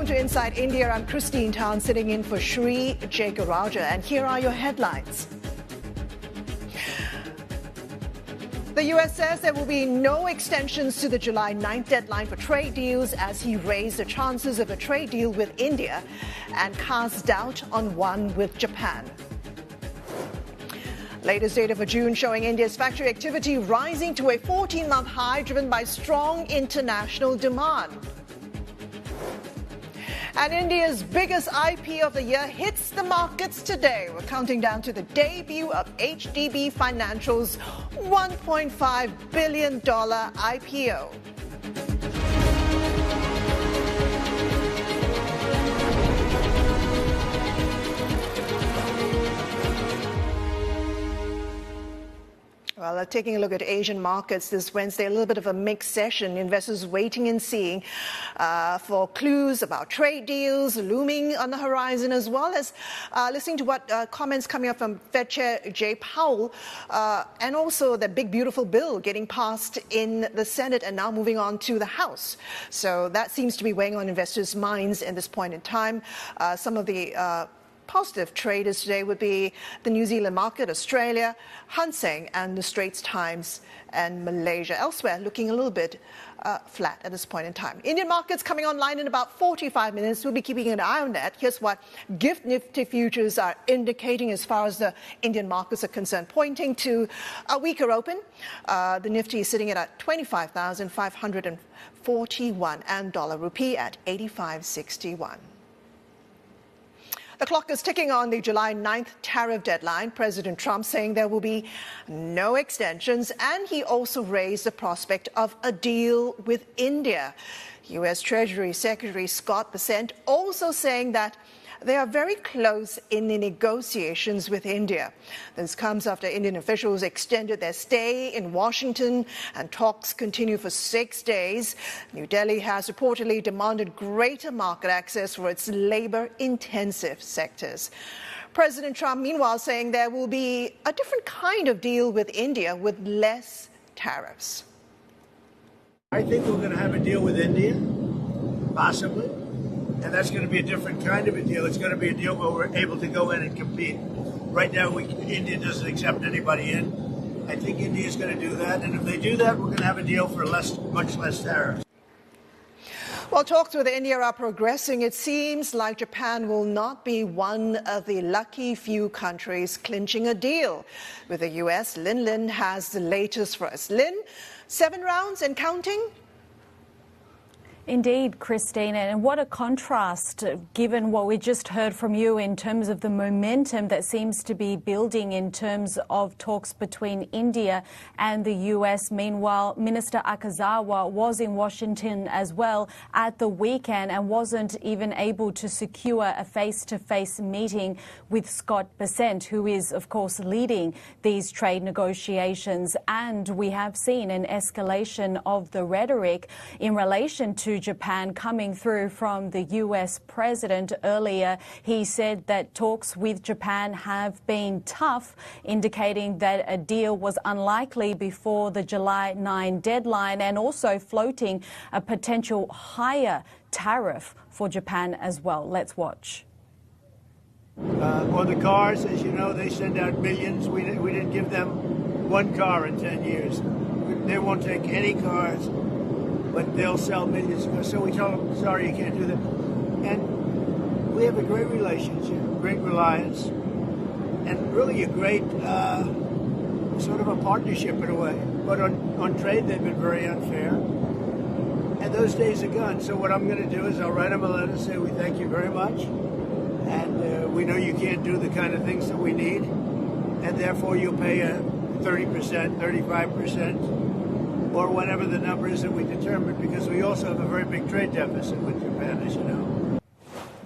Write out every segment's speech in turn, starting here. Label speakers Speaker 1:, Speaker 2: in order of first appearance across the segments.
Speaker 1: Welcome to Inside India. I'm Christine Tan, sitting in for Sri Jegarajah, and here are your headlines. The US says there will be no extensions to the July 9th deadline for trade deals as he raised the chances of a trade deal with India and cast doubt on one with Japan. Latest data for June showing India's factory activity rising to a 14-month high driven by strong international demand. And India's biggest IPO of the year hits the markets today. We're counting down to the debut of HDB Financial's $1.5 billion IPO. Well, taking a look at Asian markets this Wednesday, a little bit of a mixed session. Investors waiting and seeing for clues about trade deals looming on the horizon, as well as listening to what comments coming up from Fed Chair Jay Powell, and also the big, beautiful bill getting passed in the Senate and now moving on to the House. So that seems to be weighing on investors' minds at this point in time. Some of the positive traders today would be the New Zealand market, Australia, Hang Seng, and the Straits Times and Malaysia. Elsewhere, looking a little bit flat at this point in time. Indian markets coming online in about 45 minutes. We'll be keeping an eye on that. Here's what GIFT Nifty futures are indicating as far as the Indian markets are concerned, pointing to a weaker open. The Nifty is sitting at 25,541 and dollar rupee at 85.61. The clock is ticking on the July 9th tariff deadline. President Trump saying there will be no extensions, and he also raised the prospect of a deal with India. U.S. Treasury Secretary Scott Bessent also saying that they are very close in the negotiations with India. This comes after Indian officials extended their stay in Washington and talks continue for 6 days. New Delhi has reportedly demanded greater market access for its labor-intensive sectors. President Trump, meanwhile, saying there will be a different kind of deal with India with less tariffs.
Speaker 2: I think we're going to have a deal with India, possibly. And that's going to be a different kind of a deal. It's going to be a deal where we're able to go in and compete. Right now, India doesn't accept anybody in. I think India is going to do that. And if they do that, we're going to have a deal for much less tariffs.
Speaker 1: While talks with India are progressing, it seems like Japan will not be one of the lucky few countries clinching a deal with the U.S. Lin has the latest for us. Lin, 7 rounds and counting?
Speaker 3: Indeed, Christine, and what a contrast given what we just heard from you in terms of the momentum that seems to be building in terms of talks between India and the US. Meanwhile, Minister Akazawa was in Washington as well at the weekend and wasn't even able to secure a face-to-face meeting with Scott Bessent, who is, of course, leading these trade negotiations. And we have seen an escalation of the rhetoric in relation to Japan coming through from the US president. Earlier, he said that talks with Japan have been tough, indicating that a deal was unlikely before the July 9 deadline, and also floating a potential higher tariff for Japan as well. Let's watch.
Speaker 2: On the cars, as you know, they send out millions. We didn't give them one car in 10 years. They won't take any cars, but they'll sell millions. So we told them, sorry, you can't do that. And we have a great relationship, great reliance, and really a great sort of a partnership in a way. But on trade, they've been very unfair. And those days are gone. So what I'm going to do is I'll write them a letter, say we thank you very much. And we know you can't do the kind of things that we need. And therefore, you'll pay a 30%, 35%. Or whatever the number is that we determine, because we also have a very big trade deficit with Japan, as you know.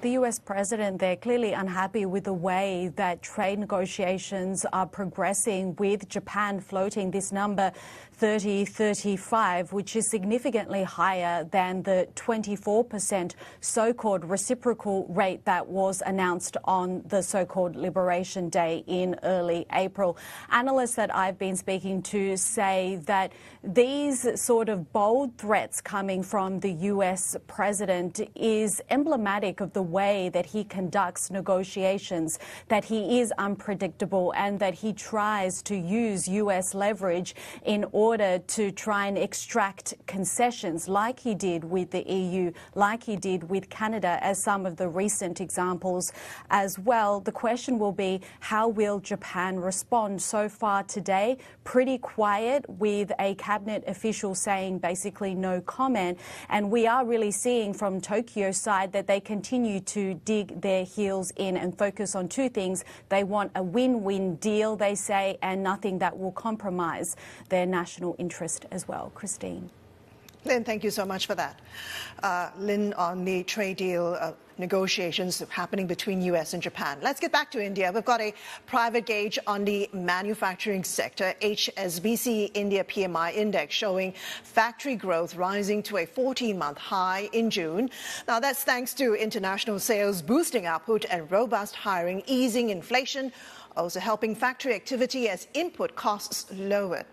Speaker 3: The US president, they're clearly unhappy with the way that trade negotiations are progressing, with Japan floating this number 30-35, which is significantly higher than the 24% so-called reciprocal rate that was announced on the so-called Liberation Day in early April. Analysts that I've been speaking to say that these sort of bold threats coming from the US president is emblematic of the way that he conducts negotiations, that he is unpredictable and that he tries to use US leverage in order to try and extract concessions like he did with the EU, like he did with Canada, as some of the recent examples as well. The question will be, how will Japan respond? So far today, pretty quiet, with a cabinet official saying basically no comment. And we are really seeing from Tokyo's side that they continue to dig their heels in and focus on two things. They want a win-win deal, they say, and nothing that will compromise their national interest as well. Christine.
Speaker 1: Lynn, thank you so much for that. Lynn, on the trade deal negotiations happening between US and Japan. Let's get back to India. We've got a private gauge on the manufacturing sector, HSBC India PMI index, showing factory growth rising to a 14-month high in June. Now, that's thanks to international sales boosting output and robust hiring, easing inflation, also helping factory activity as input costs lowered.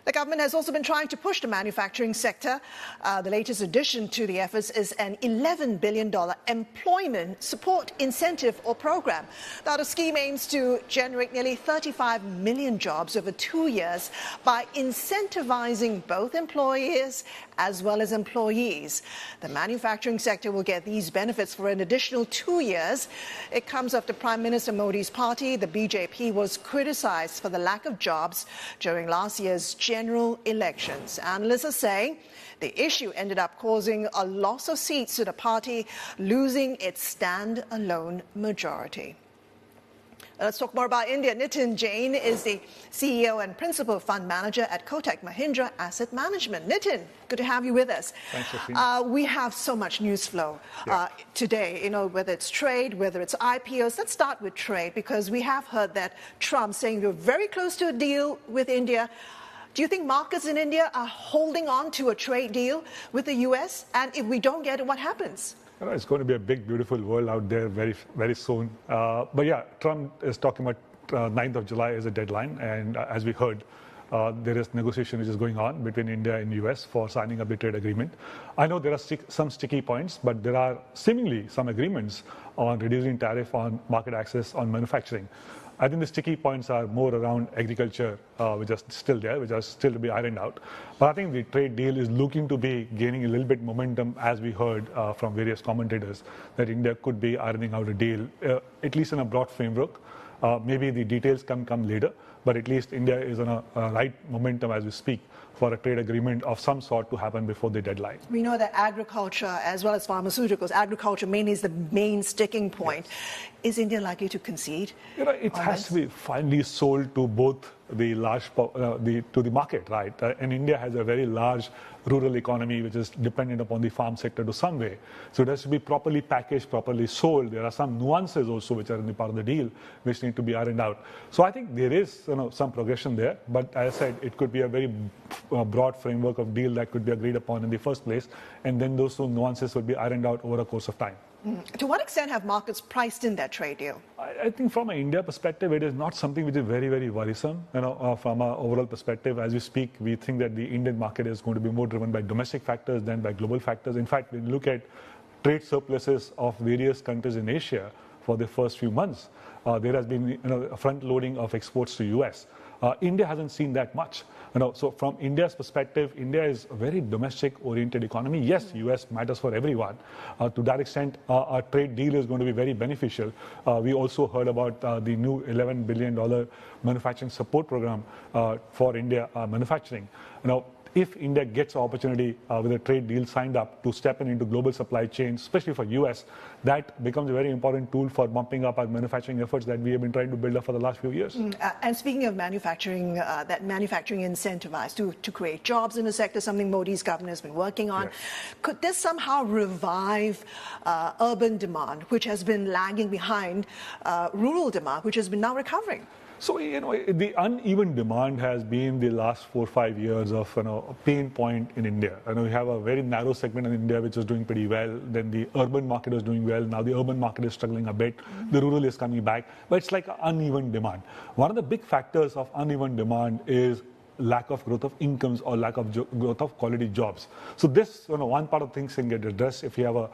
Speaker 1: The government has also been trying to push the manufacturing sector. The latest addition to the efforts is an $11 billion employment support incentive or program. Now, the scheme aims to generate nearly 35 million jobs over 2 years by incentivizing both employers as well as employees. The manufacturing sector will get these benefits for an additional 2 years. It comes after Prime Minister Modi's party, the BJP, was criticized for the lack of jobs during last year's general elections. Analysts are saying the issue ended up causing a loss of seats to the party, losing its stand-alone majority. Let's talk more about India. Nitin Jain is the CEO and Principal Fund Manager at Kotak Mahindra Asset Management. Nitin, good to have you with us.
Speaker 4: Thanks, Christine.
Speaker 1: We have so much news flow today, you know, whether it's trade, whether it's IPOs. Let's start with trade, because we have heard that Trump saying we're very close to a deal with India. Do you think markets in India are holding on to a trade deal with the US? And if we don't get it, what happens?
Speaker 4: It's going to be a big, beautiful world out there very, very soon. But yeah, Trump is talking about 9th of July as a deadline. And as we heard, there is negotiation which is going on between India and US for signing up the trade agreement. I know there are some sticky points, but there are seemingly some agreements on reducing tariff on market access on manufacturing. I think the sticky points are more around agriculture, which are still there, which are still to be ironed out. But I think the trade deal is looking to be gaining a little bit momentum, as we heard from various commentators, that India could be ironing out a deal, at least in a broad framework. Maybe the details can come later, but at least India is on a right momentum as we speak for a trade agreement of some sort to happen before the deadline.
Speaker 1: We know that agriculture as well as pharmaceuticals, agriculture mainly is the main sticking point. Yes. Is India likely to concede?
Speaker 4: You know, it has to be finally sold to both the to the market, right? And India has a very large rural economy which is dependent upon the farm sector to some way. So it has to be properly packaged, properly sold. There are some nuances also which are in the part of the deal which need to be ironed out. So I think there is some progression there. But as I said, it could be a very broad framework of deal that could be agreed upon in the first place. And then those two nuances will be ironed out over a course of time.
Speaker 1: To what extent have markets priced in that trade deal?
Speaker 4: I think from an India perspective, it is not something which is very, very worrisome. From an overall perspective, as we speak, we think that the Indian market is going to be more driven by domestic factors than by global factors. In fact, when you look at trade surpluses of various countries in Asia for the first few months, there has been a front loading of exports to US. India hasn't seen that much. So from India's perspective, India is a very domestic-oriented economy. Yes, US matters for everyone. To that extent, our trade deal is going to be very beneficial. We also heard about the new $11 billion manufacturing support program for India manufacturing. if India gets opportunity with a trade deal signed up to step into global supply chains, especially for US, that becomes a very important tool for bumping up our manufacturing efforts that we have been trying to build up for the last few years.
Speaker 1: And speaking of manufacturing, that manufacturing incentivized to create jobs in the sector, something Modi's government has been working on. Yes. Could this somehow revive urban demand, which has been lagging behind rural demand, which has been now recovering?
Speaker 4: So, the uneven demand has been the last 4 or 5 years of a pain point in India. We have a very narrow segment in India which is doing pretty well. Then the urban market is doing well. Now the urban market is struggling a bit. The rural is coming back. But it's like uneven demand. One of the big factors of uneven demand is lack of growth of incomes or lack of growth of quality jobs. So this, one part of things can get addressed if you have a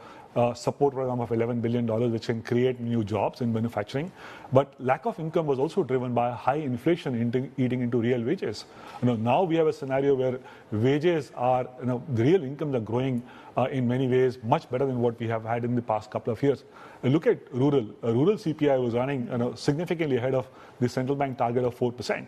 Speaker 4: support program of $11 billion, which can create new jobs in manufacturing. But lack of income was also driven by high inflation eating into real wages. Now we have a scenario where wages are, the real incomes are growing in many ways much better than what we have had in the past couple of years. Look at rural. Rural CPI was running significantly ahead of the central bank target of 4%.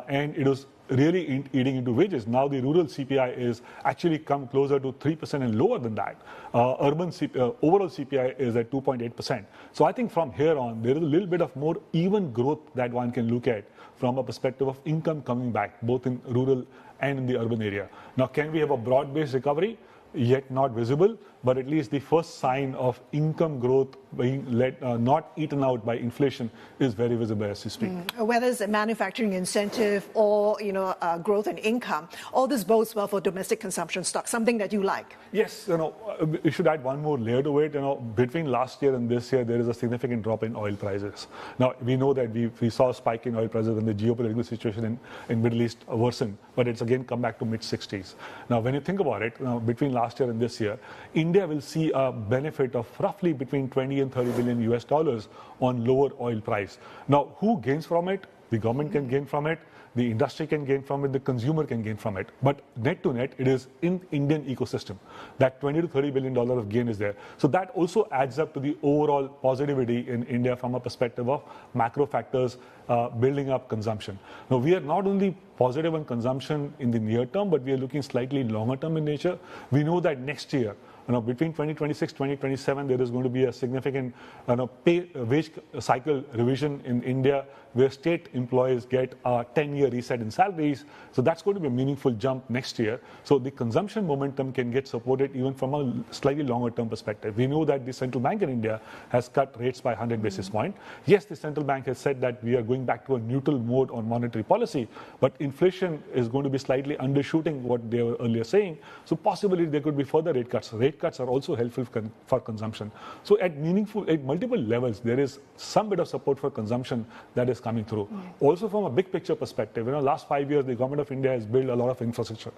Speaker 4: And it was really eating into wages. Now the rural CPI is actually come closer to 3% and lower than that. Urban overall CPI is at 2.8%. So I think from here on, there is a little bit of more even growth that one can look at from a perspective of income coming back, both in rural and in the urban area. Now, can we have a broad-based recovery? Yet not visible, but at least the first sign of income growth being not eaten out by inflation is very visible as we speak.
Speaker 1: Whether it's a manufacturing incentive or growth in income, all this bodes well for domestic consumption stock, something that you like.
Speaker 4: Yes, we should add one more layer to it. Between last year and this year, there is a significant drop in oil prices. Now we know that we saw a spike in oil prices when the geopolitical situation in Middle East worsened, but it's again come back to mid-60s. Now, when you think about it, between last year and this year, India will see a benefit of roughly between 20 and 30 billion US dollars on lower oil price. Now, who gains from it? The government can gain from it. The industry can gain from it, the consumer can gain from it. But net to net, it is in Indian ecosystem. That $20 to $30 billion of gain is there. So that also adds up to the overall positivity in India from a perspective of macro factors building up consumption. Now, we are not only positive on consumption in the near term, but we are looking slightly longer term in nature. We know that next year, between 2026 2027, there is going to be a significant wage cycle revision in India, where state employees get a 10-year reset in salaries. So that's going to be a meaningful jump next year. So the consumption momentum can get supported even from a slightly longer term perspective. We know that the central bank in India has cut rates by 100 basis points. Yes, the central bank has said that we are going back to a neutral mode on monetary policy, but inflation is going to be slightly undershooting what they were earlier saying. So possibly there could be further rate cuts. Rate cuts are also helpful for consumption. So at multiple levels, there is some bit of support for consumption that is coming through. Also from a big picture perspective, last 5 years, the government of India has built a lot of infrastructure.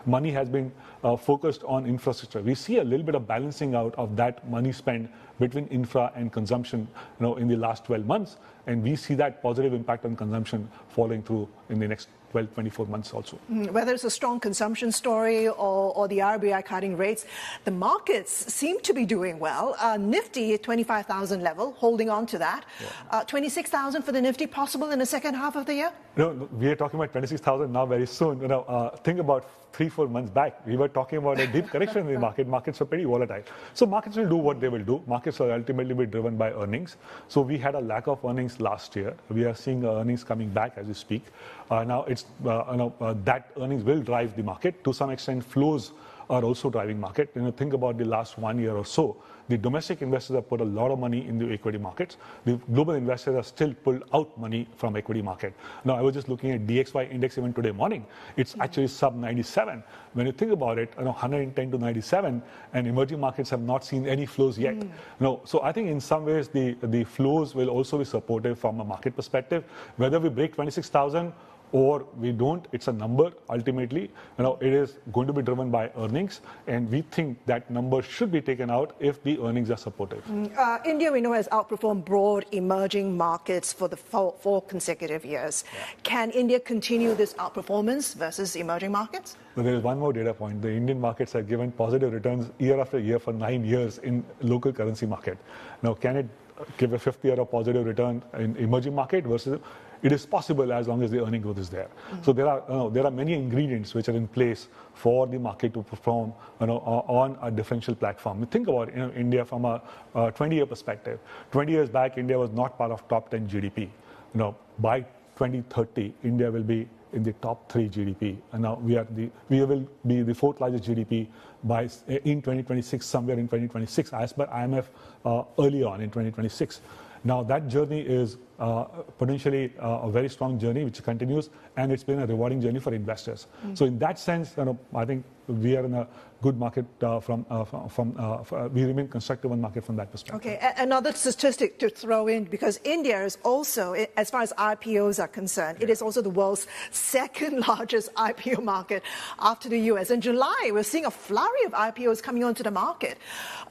Speaker 4: Money has been focused on infrastructure. We see a little bit of balancing out of that money spent between infra and consumption, in the last 12 months. And we see that positive impact on consumption following through in the next 12, 24 months also.
Speaker 1: Whether it's a strong consumption story or the RBI cutting rates, the markets seem to be doing well. Nifty at 25,000 level, holding on to that. Yeah. 26,000 for the Nifty, possible in the second half of the year?
Speaker 4: No, we are talking about 26,000 now very soon. Think about 3-4 months back, we were talking about a deep correction in the market. Markets were pretty volatile. So markets will do what they will do. Markets will ultimately be driven by earnings. So we had a lack of earnings last year. We are seeing earnings coming back as we speak. Now it's that earnings will drive the market. To some extent, flows are also driving market. Think about the last 1 year or so. The domestic investors have put a lot of money in the equity markets. The global investors have still pulled out money from equity market. Now, I was just looking at DXY index even today morning. It's actually sub 97. When you think about it, 110 to 97, and emerging markets have not seen any flows yet. So I think in some ways the flows will also be supportive from a market perspective. Whether we break 26,000 or we don't, it's a number ultimately. It is going to be driven by earnings, and we think that number should be taken out if the earnings are supportive.
Speaker 1: India, we know, has outperformed broad emerging markets for the four consecutive years. Yeah. Can India continue this outperformance versus emerging markets?
Speaker 4: But there is one more data point. The Indian markets have given positive returns year after year for 9 years in local currency market. Now, can it give a fifth year of positive return in emerging market versus? it is possible as long as the earning growth is there. So there are many ingredients which are in place for the market to perform on a differential platform. Think about India from a 20-year perspective. 20 years back, India was not part of top 10 GDP. By 2030, India will be in the top 3 GDP, and now we will be the 4th largest GDP in 2026, somewhere in 2026, as per IMF early on in 2026. Now that journey is potentially a very strong journey which continues, and it's been a rewarding journey for investors. So in that sense, I think we are in a good market we remain constructive on market from that perspective.
Speaker 1: Okay, another statistic to throw in, because India is also, as far as IPOs are concerned, it is also the world's 2nd largest IPO market after the US. In July, we're seeing a flurry of IPOs coming onto the market.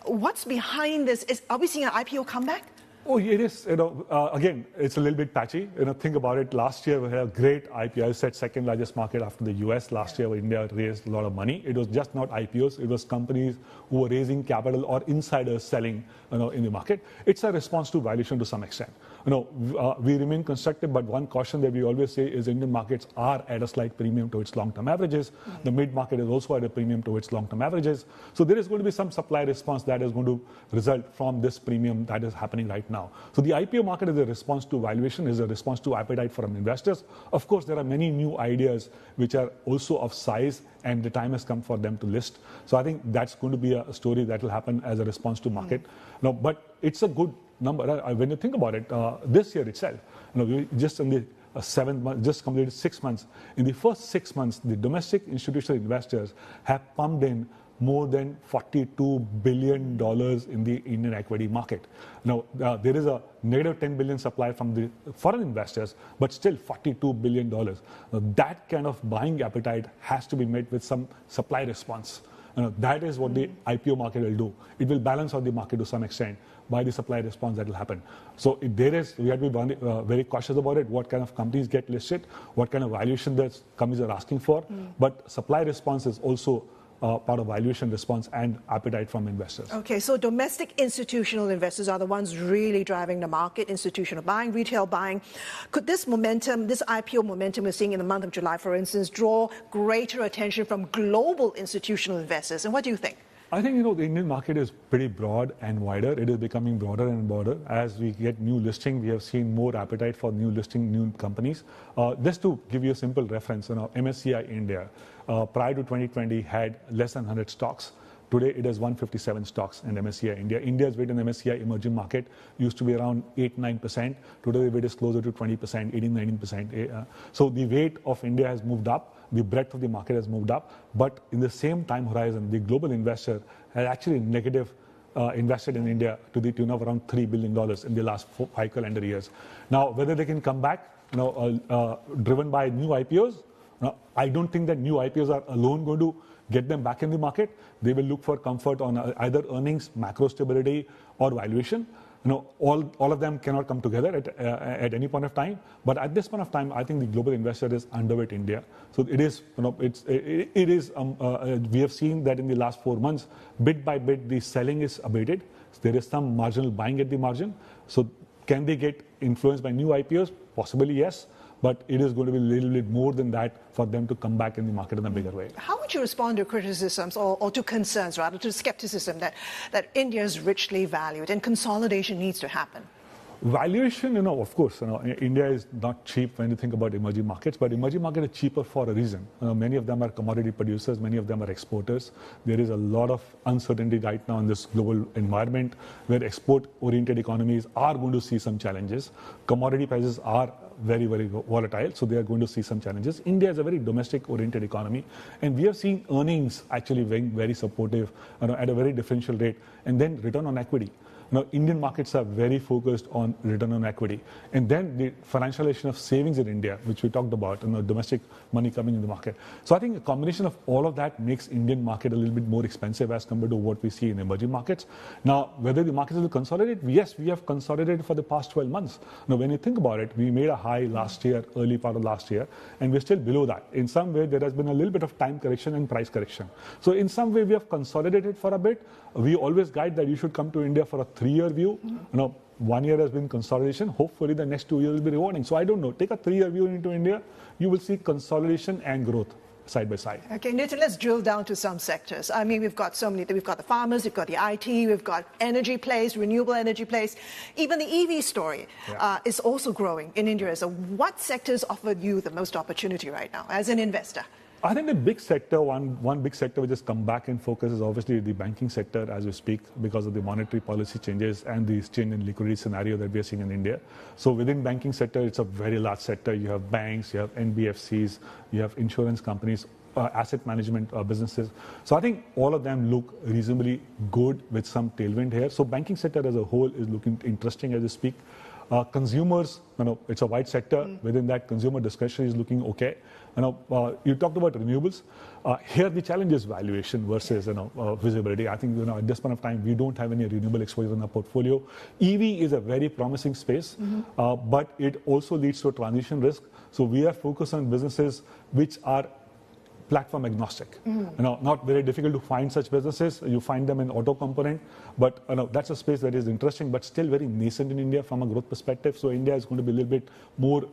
Speaker 1: What's behind this? Are we seeing an IPO comeback?
Speaker 4: Oh, it is. Again, it's a little bit patchy. Think about it. Last year we had a great IPO. I said 2nd largest market after the US. Last year, India raised a lot of money. It was just not IPOs. It was companies who were raising capital or insiders selling, in the market. It's a response to valuation to some extent. We remain constructive, but one caution that we always say is Indian markets are at a slight premium to its long-term averages. The mid market is also at a premium to its long-term averages. So there is going to be some supply response that is going to result from this premium that is happening right now. So the IPO market is a response to valuation, is a response to appetite from investors. Of course, there are many new ideas which are also of size, and the time has come for them to list. So I think that's going to be a story that will happen as a response to market. But it's a good number. When you think about it, this year itself, we just in the 7 months, just completed 6 months. In the first 6 months, the domestic institutional investors have pumped in more than $42 billion in the Indian equity market. Now, there is a negative $10 billion supply from the foreign investors, but still $42 billion. Now, that kind of buying appetite has to be met with some supply response. That is what the IPO market will do. It will balance out the market to some extent by the supply response that will happen. So we have to be very cautious about it, what kind of companies get listed, what kind of valuation that companies are asking for. But supply response is also part of valuation response and appetite from investors.
Speaker 1: Okay, so domestic institutional investors are the ones really driving the market, institutional buying, retail buying. Could this momentum, this IPO momentum we're seeing in the month of July, for instance, draw greater attention from global institutional investors? And what do you think?
Speaker 4: I think, the Indian market is pretty broad and wider. It is becoming broader and broader. As we get new listing, we have seen more appetite for new listing, new companies. Just to give you a simple reference, MSCI India, prior to 2020, had less than 100 stocks. Today, it has 157 stocks in MSCI India. India's weight in MSCI emerging market used to be around 8-9%. Today, the weight is closer to 20%, 18-19%. So the weight of India has moved up. The breadth of the market has moved up. But in the same time horizon, the global investor has actually negative invested in India to the tune of around $3 billion in the last 5 calendar years. Now, whether they can come back, driven by new IPOs, I don't think that new IPOs are alone going to get them back in the market. They will look for comfort on either earnings, macro stability, or valuation. All of them cannot come together at any point of time. But at this point of time, I think the global investor is underweight India. So it is, we have seen that in the last 4 months, bit by bit, the selling is abated. So there is some marginal buying at the margin. So can they get influenced by new IPOs? Possibly, yes. But it is going to be a little bit more than that for them to come back in the market in a bigger way.
Speaker 1: How would you respond to criticisms or to concerns, rather, to skepticism that India is richly valued and consolidation needs to happen?
Speaker 4: Valuation, of course, India is not cheap when you think about emerging markets, but emerging markets are cheaper for a reason. Many of them are commodity producers, many of them are exporters. There is a lot of uncertainty right now in this global environment where export-oriented economies are going to see some challenges. Commodity prices are very, very volatile, so they are going to see some challenges. India is a very domestic-oriented economy, and we have seen earnings actually being very supportive at a very differential rate, and then return on equity. Indian markets are very focused on return on equity. And then the financialization of savings in India, which we talked about, domestic money coming in the market. So I think a combination of all of that makes Indian market a little bit more expensive as compared to what we see in emerging markets. Now, whether the markets will consolidate, yes, we have consolidated for the past 12 months. Now, when you think about it, we made a high last year, early part of last year, and we're still below that. In some way, there has been a little bit of time correction and price correction. So in some way, we have consolidated for a bit. We always guide that you should come to India for a 3-year view, 1 year has been consolidation. Hopefully, the next 2 years will be rewarding. So I don't know. Take a 3-year view into India. You will see consolidation and growth side by side.
Speaker 1: Okay, Nitin, let's drill down to some sectors. I mean, we've got so many. We've got the farmers, we've got the IT, we've got energy plays, renewable energy plays. Even the EV story is also growing in India. So what sectors offer you the most opportunity right now as an investor?
Speaker 4: I think the big sector, one big sector which has come back in focus is obviously the banking sector as we speak because of the monetary policy changes and the change in liquidity scenario that we are seeing in India. So within banking sector, it's a very large sector. You have banks, you have NBFCs, you have insurance companies, asset management businesses. So I think all of them look reasonably good with some tailwind here. So banking sector as a whole is looking interesting as we speak. Consumers, it's a wide sector. Within that, consumer discretionary is looking okay. You talked about renewables. Here, the challenge is valuation versus visibility. I think at this point of time, we don't have any renewable exposure in our portfolio. EV is a very promising space, but it also leads to a transition risk. So we are focused on businesses which are platform agnostic. Not very difficult to find such businesses. You find them in auto component, but that's a space that is interesting, but still very nascent in India from a growth perspective. So India is going to be a little bit more,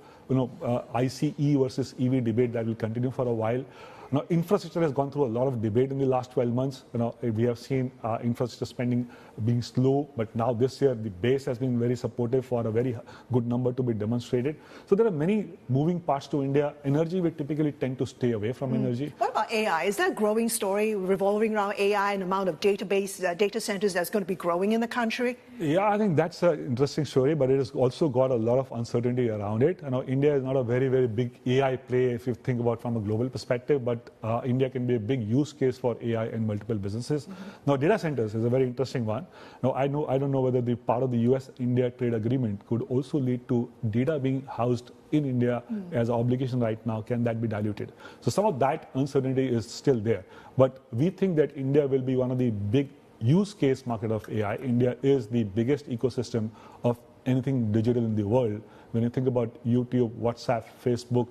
Speaker 4: ICE versus EV debate that will continue for a while. Now, infrastructure has gone through a lot of debate in the last 12 months. We have seen infrastructure spending being slow, but now this year the base has been very supportive for a very good number to be demonstrated. So there are many moving parts to India. Energy, we typically tend to stay away from energy.
Speaker 1: What about AI? Is that a growing story revolving around AI and the amount of data centers that's going to be growing in the country?
Speaker 4: Yeah, I think that's an interesting story, but it has also got a lot of uncertainty around it. India is not a very, very big AI play if you think about from a global perspective, but India can be a big use case for AI in multiple businesses. Now, data centers is a very interesting one. Now, I don't know whether the part of the US-India trade agreement could also lead to data being housed in India as an obligation right now. Can that be diluted? So some of that uncertainty is still there. But we think that India will be one of the big use case market of AI. India is the biggest ecosystem of anything digital in the world. When you think about YouTube, WhatsApp, Facebook,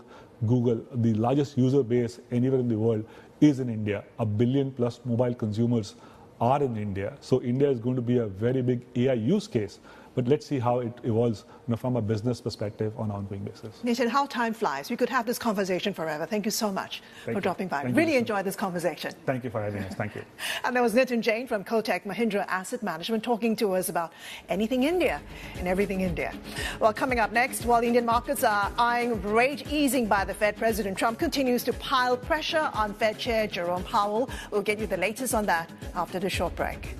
Speaker 4: Google, the largest user base anywhere in the world is in India. 1 billion plus mobile consumers are in India. So India is going to be a very big AI use case. But let's see how it evolves from a business perspective on an ongoing basis.
Speaker 1: Nitin, how time flies. We could have this conversation forever. Thank you so much for dropping by.
Speaker 4: Thank
Speaker 1: really
Speaker 4: you.
Speaker 1: enjoyed this conversation.
Speaker 4: Thank you for having us. Thank you.
Speaker 1: And that was Nitin Jain from Kotak Mahindra Asset Management talking to us about anything India and everything India. Well, coming up next, while Indian markets are eyeing rate easing by the Fed, President Trump continues to pile pressure on Fed Chair Jerome Powell. We'll get you the latest on that after the short break.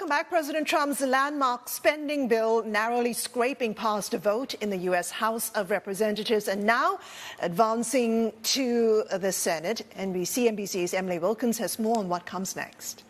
Speaker 1: Welcome back. President Trump's landmark spending bill narrowly scraping past a vote in the U.S. House of Representatives and now advancing to the Senate. CNBC's Emily Wilkins has more on what comes next.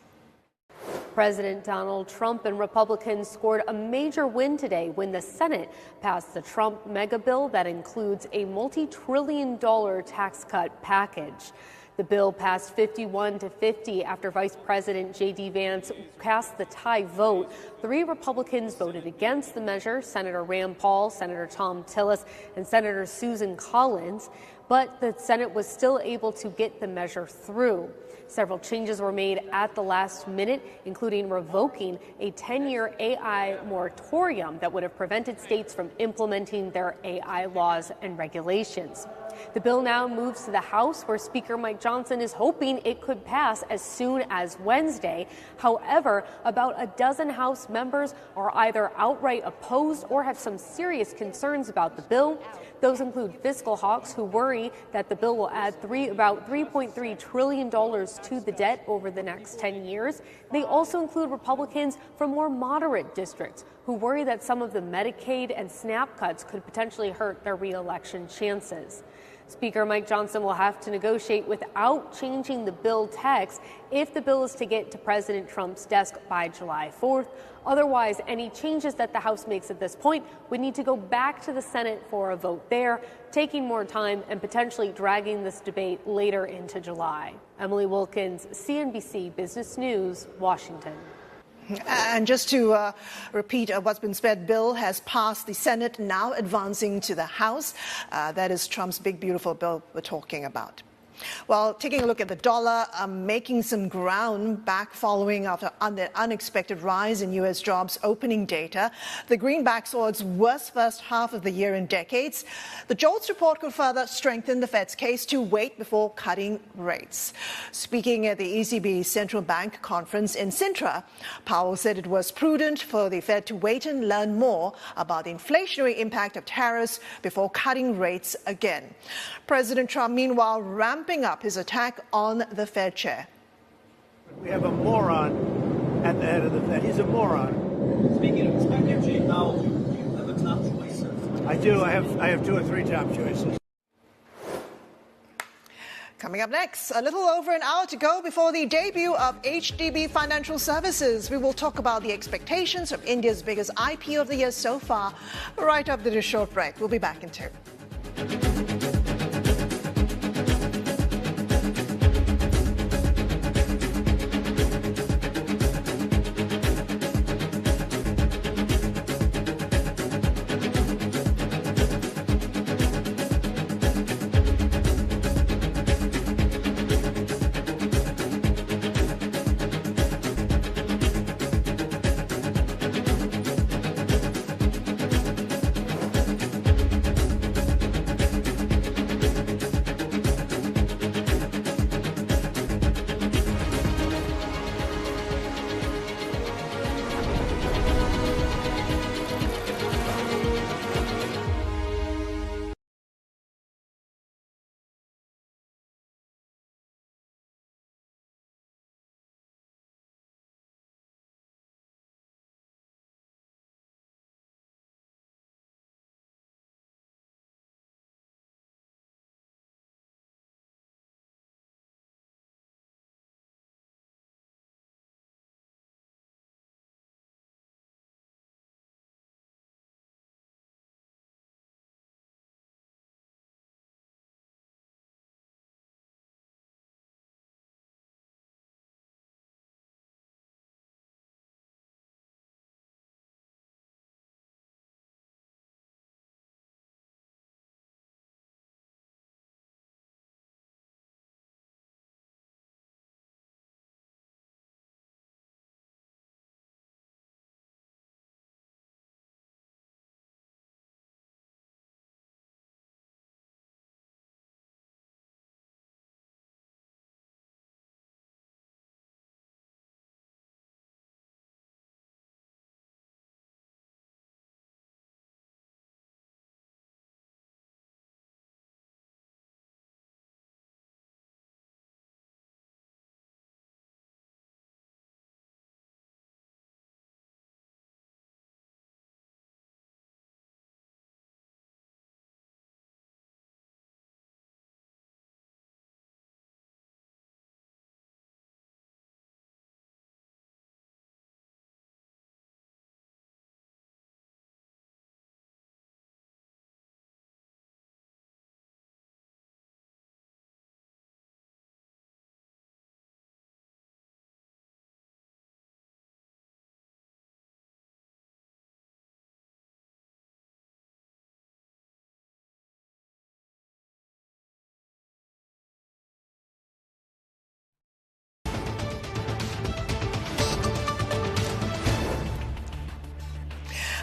Speaker 5: President Donald Trump and Republicans scored a major win today when the Senate passed the Trump mega bill that includes a multi-trillion-dollar tax cut package. The bill passed 51-50 after Vice President J.D. Vance cast the tie vote. 3 Republicans voted against the measure: Senator Rand Paul, Senator Thom Tillis, and Senator Susan Collins. But the Senate was still able to get the measure through. Several changes were made at the last minute, including revoking a 10-year AI moratorium that would have prevented states from implementing their AI laws and regulations. The bill now moves to the House, where Speaker Mike Johnson is hoping it could pass as soon as Wednesday. However, about a dozen House members are either outright opposed or have some serious concerns about the bill. Those include fiscal hawks who worry that the bill will add about $3.3 trillion to the debt over the next 10 years. They also include Republicans from more moderate districts who worry that some of the Medicaid and SNAP cuts could potentially hurt their re-election chances. Speaker Mike Johnson will have to negotiate without changing the bill text if the bill is to get to President Trump's desk by July 4th. Otherwise, any changes that the House makes at this point would need to go back to the Senate for a vote there, taking more time and potentially dragging this debate later into July. Emily Wilkins, CNBC Business News, Washington.
Speaker 1: And just to repeat what's been said, bill has passed the Senate, now advancing to the House. That is Trump's big, beautiful bill we're talking about. Well, taking a look at the dollar, making some ground back following after the unexpected rise in U.S. jobs opening data. The greenback saw its worst first half of the year in decades. The JOLTS report could further strengthen the Fed's case to wait before cutting rates. Speaking at the ECB Central Bank Conference in Sintra, Powell said it was prudent for the Fed to wait and learn more about the inflationary impact of tariffs before cutting rates again. President Trump, meanwhile, ramping up his attack on the Fed chair.
Speaker 2: We have a moron at the head of the Fed. He's a moron.
Speaker 6: Speaking of strategy, now you have a top choice.
Speaker 2: I do. I have 2 or 3 top choices.
Speaker 1: Coming up next, a little over an hour to go before the debut of HDB Financial Services. We will talk about the expectations of India's biggest IPO of the year so far, right after this short break. We'll be back in 2.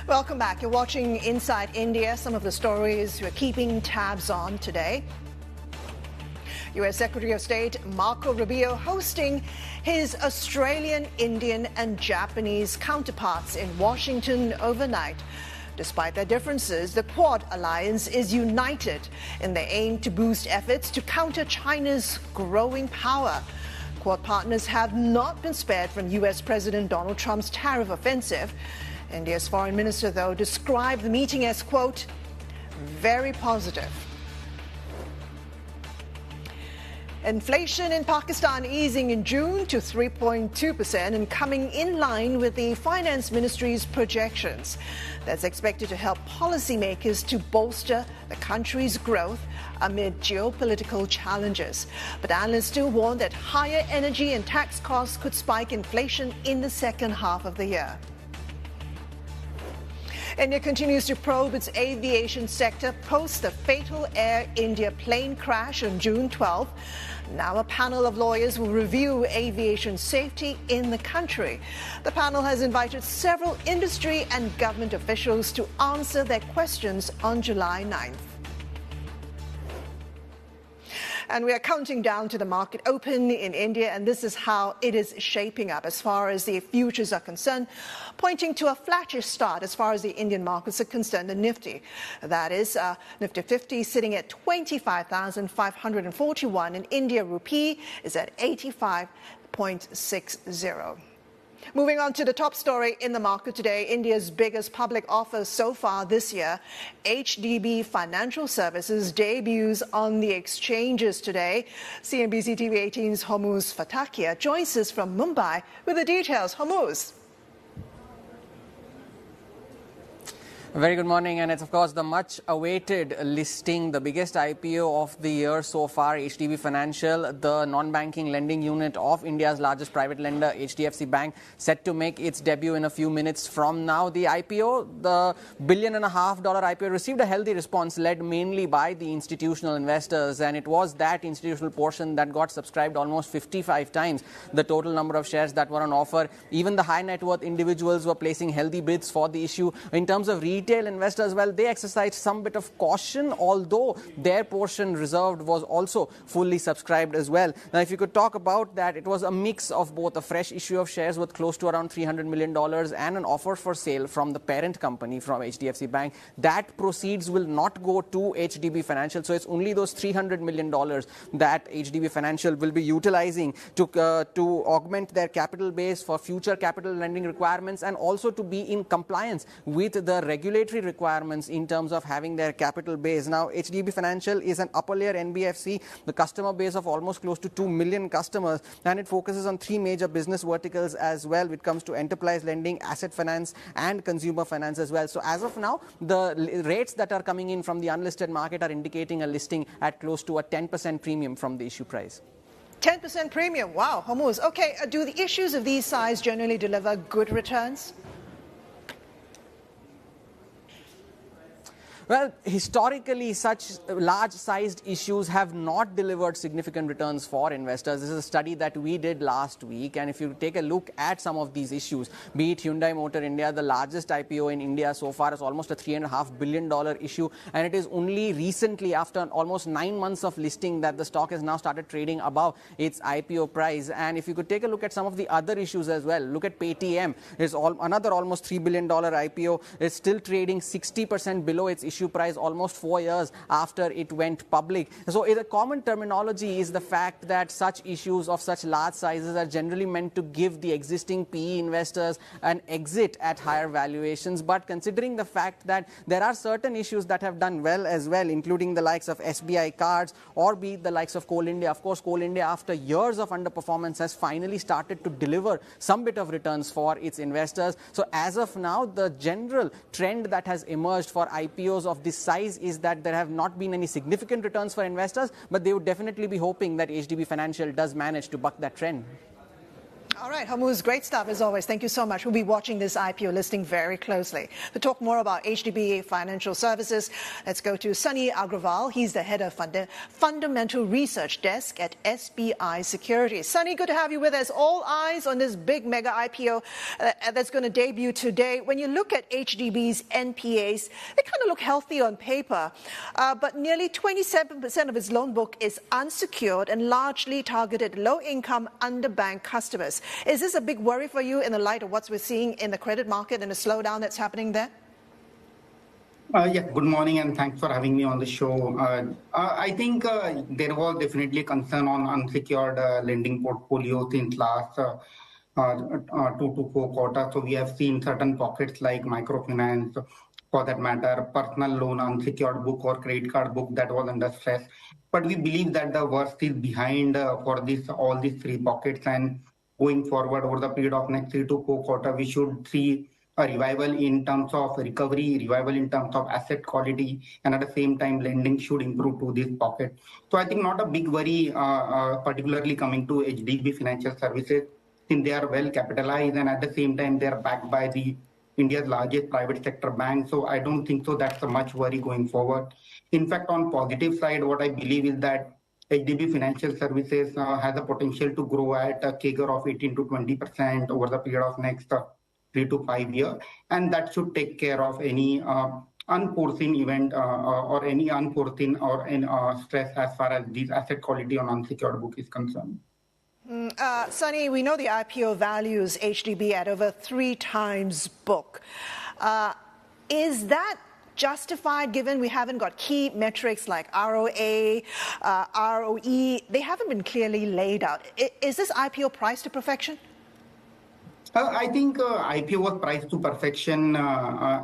Speaker 1: Welcome back. You're watching Inside India. Some of the stories we're keeping tabs on today. U.S. Secretary of State Marco Rubio hosting his Australian, Indian and Japanese counterparts in Washington overnight. Despite their differences, the Quad alliance is united in their aim to boost efforts to counter China's growing power. Quad partners have not been spared from U.S. President Donald Trump's tariff offensive. India's foreign minister, though, described the meeting as, quote, very positive. Inflation in Pakistan easing in June to 3.2% and coming in line with the Finance Ministry's projections. That's expected to help policymakers to bolster the country's growth amid geopolitical challenges. But analysts still warn that higher energy and tax costs could spike inflation in the second half of the year. India continues to probe its aviation sector post the fatal Air India plane crash on June 12. Now a panel of lawyers will review aviation safety in the country. The panel has invited several industry and government officials to answer their questions on July 9th. And we are counting down to the market open in India, and this is how it is shaping up as far as the futures are concerned, pointing to a flattish start as far as the Indian markets are concerned. The Nifty, that is Nifty 50, sitting at 25,541, and India rupee is at 85.60. Moving on to the top story in the market today, India's biggest public offer so far this year, HDB Financial Services debuts on the exchanges today. CNBC TV 18's Hormuz Fatakia joins us from Mumbai with the details. Hormuz.
Speaker 7: Very good morning, and it's of course the much awaited listing, the biggest IPO of the year so far. HDB Financial, the non-banking lending unit of India's largest private lender, HDFC Bank, set to make its debut in a few minutes from now. The IPO, the $1.5 billion IPO, received a healthy response led mainly by the institutional investors, and it was that institutional portion that got subscribed almost 55 times the total number of shares that were on offer. Even the high net worth individuals were placing healthy bids for the issue. In terms of retail investors, well, they exercised some bit of caution, although their portion reserved was also fully subscribed as well. Now, if you could talk about that, it was a mix of both a fresh issue of shares worth close to around $300 million and an offer for sale from the parent company, from HDFC Bank. That proceeds will not go to HDB Financial, so it's only those $300 million that HDB Financial will be utilizing to augment their capital base for future capital lending requirements, and also to be in compliance with the regulatory requirements in terms of having their capital base. Now, HDB Financial is an upper layer NBFC, the customer base of almost close to 2 million customers, and it focuses on three major business verticals as well when it comes to enterprise lending, asset finance and consumer finance as well. So as of now, the rates that are coming in from the unlisted market are indicating a listing at close to a 10% premium from the issue price.
Speaker 1: 10% premium. Wow, Hormuz. Okay, do the issues of these size generally deliver good returns?
Speaker 7: Well, historically, such large-sized issues have not delivered significant returns for investors. This is a study that we did last week, and if you take a look at some of these issues, be it Hyundai Motor India, the largest IPO in India so far, is almost a $3.5 billion issue, and it is only recently, after almost 9 months of listing, that the stock has now started trading above its IPO price. And if you could take a look at some of the other issues as well, look at Paytm, is another almost $3 billion IPO, is still trading 60% below its issue price almost 4 years after it went public. So the common terminology is the fact that such issues of such large sizes are generally meant to give the existing PE investors an exit at higher valuations. But considering the fact that there are certain issues that have done well as well, including the likes of SBI Cards or be it the likes of Coal India. Of course, Coal India, after years of underperformance, has finally started to deliver some bit of returns for its investors. So as of now, the general trend that has emerged for IPOs of this size is that there have not been any significant returns for investors, but they would definitely be hoping that HDB Financial does manage to buck that trend.
Speaker 1: All right, Hamuz, great stuff as always. Thank you so much. We'll be watching this IPO listing very closely. To talk more about HDB Financial Services, let's go to Sunny Agrawal. He's the head of Fundamental Research Desk at SBI Securities. Sunny, good to have you with us. All eyes on this big mega IPO that's going to debut today. When you look at HDB's NPAs, they kind of look healthy on paper, but nearly 27% of its loan book is unsecured and largely targeted low-income, underbanked customers. Is this a big worry for you in the light of what we're seeing in the credit market and the slowdown that's happening there?
Speaker 8: Yeah, good morning and thanks for having me on the show. I think there was definitely concern on unsecured lending portfolio since last 2 to 4 quarters. So we have seen certain pockets like microfinance, for that matter, personal loan, unsecured book or credit card book that was under stress. But we believe that the worst is behind for all these 3 pockets, and going forward over the period of next 3 to 4 quarters, we should see a revival in terms of recovery, revival in terms of asset quality, and at the same time, lending should improve to this pocket. So I think not a big worry, particularly coming to HDB Financial Services, since they are well capitalized and at the same time, they are backed by India's largest private sector bank. So I don't think so that's a much worry going forward. In fact, on positive side, what I believe is that HDB Financial Services has a potential to grow at a CAGR of 18 to 20% over the period of next 3 to 5 years. And that should take care of any unforeseen event or any unforeseen or stress as far as this asset quality on unsecured book is concerned.
Speaker 1: Sunny, we know the IPO values HDB at over 3 times book. Is that justified given we haven't got key metrics like ROA, ROE? They haven't been clearly laid out. Is this IPO priced to perfection?
Speaker 8: I think IPO was priced to perfection.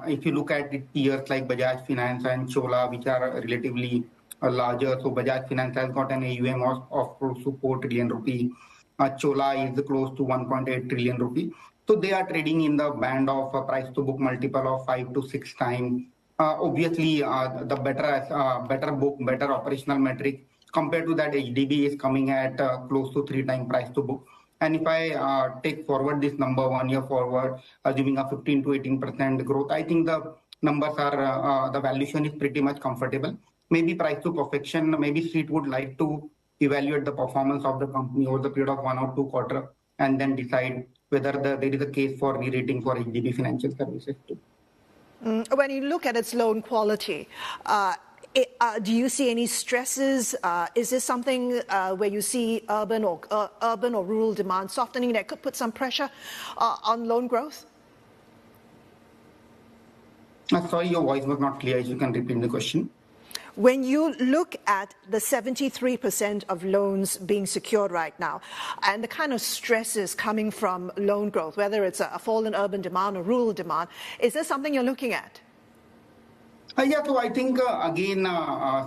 Speaker 8: If you look at the peers like Bajaj Finance and Chola, which are relatively larger. So Bajaj Finance has got an AUM of close to 4 trillion rupee. Chola is close to 1.8 trillion rupee. So they are trading in the band of a price to book multiple of 5 to 6 times. Obviously, the better book, better operational metric compared to that, HDB is coming at close to 3 times price to book. And if I take forward this number 1 year forward, assuming a 15 to 18% growth, I think the numbers are, the valuation is pretty much comfortable. Maybe price to perfection, maybe Street would like to evaluate the performance of the company over the period of 1 or 2 quarters and then decide whether there is a case for re-rating for HDB Financial Services too.
Speaker 1: When you look at its loan quality, do you see any stresses? Is this something where you see urban or rural demand softening that could put some pressure on loan growth?
Speaker 8: Sorry, your voice was not clear. If you can repeat the question.
Speaker 1: When you look at the 73% of loans being secured right now and the kind of stresses coming from loan growth, whether it's a fall in urban demand or rural demand, is this something you're looking at?
Speaker 8: Yeah, so I think, again,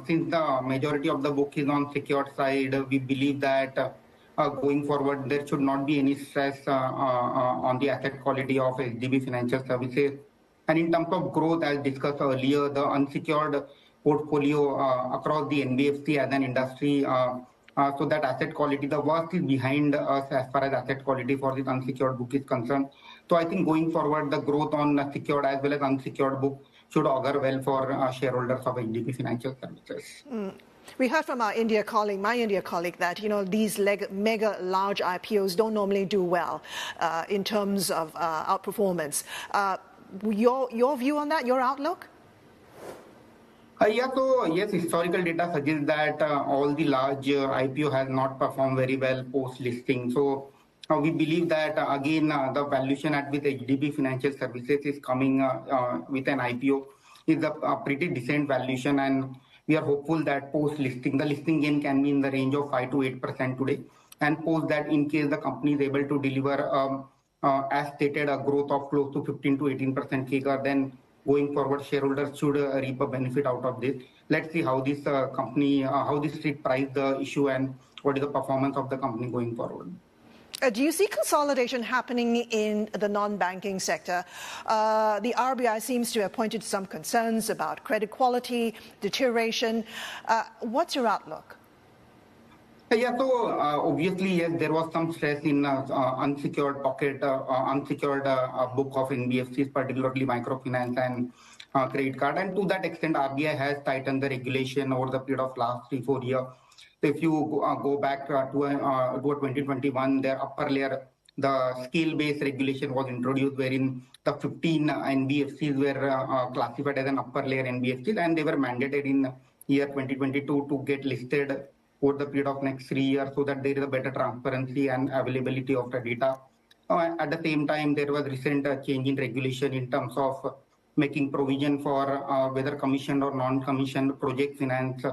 Speaker 8: since the majority of the book is on secured side, we believe that going forward, there should not be any stress on the asset quality of HDB Financial Services. And in terms of growth, as discussed earlier, the unsecured portfolio across the NBFC as an industry, so that asset quality, the worst is behind us as far as asset quality for this unsecured book is concerned. So I think going forward, the growth on secured as well as unsecured book should augur well for shareholders of HDB Financial Services.
Speaker 1: We heard from our my India colleague, that these mega large IPOs don't normally do well in terms of outperformance. Your view on that, your outlook?
Speaker 8: Yeah, so yes, historical data suggests that all the large IPO has not performed very well post-listing. So we believe that, again, the valuation at which HDB Financial Services is coming with an IPO is a pretty decent valuation. And we are hopeful that post-listing, the listing gain can be in the range of 5 to 8% today. And post that, in case the company is able to deliver, as stated, a growth of close to 15 to 18% CAGR, then going forward, shareholders should reap a benefit out of this. Let's see how this company, how this street price the issue and what is the performance of the company going forward.
Speaker 1: Do you see consolidation happening in the non-banking sector? The RBI seems to have pointed to some concerns about credit quality, deterioration. What's your outlook?
Speaker 8: Yeah, so obviously, yes, there was some stress in unsecured pocket, unsecured book of NBFCs, particularly microfinance and credit card. And to that extent, RBI has tightened the regulation over the period of last 3-4 years. So if you go back to 2021, their upper layer, the scale-based regulation was introduced, wherein the 15 NBFCs were classified as an upper layer NBFCs, and they were mandated in year 2022 to get listed over the period of next 3 years, so that there is a better transparency and availability of the data. At the same time, there was recent change in regulation in terms of making provision for whether commissioned or non-commissioned project finance.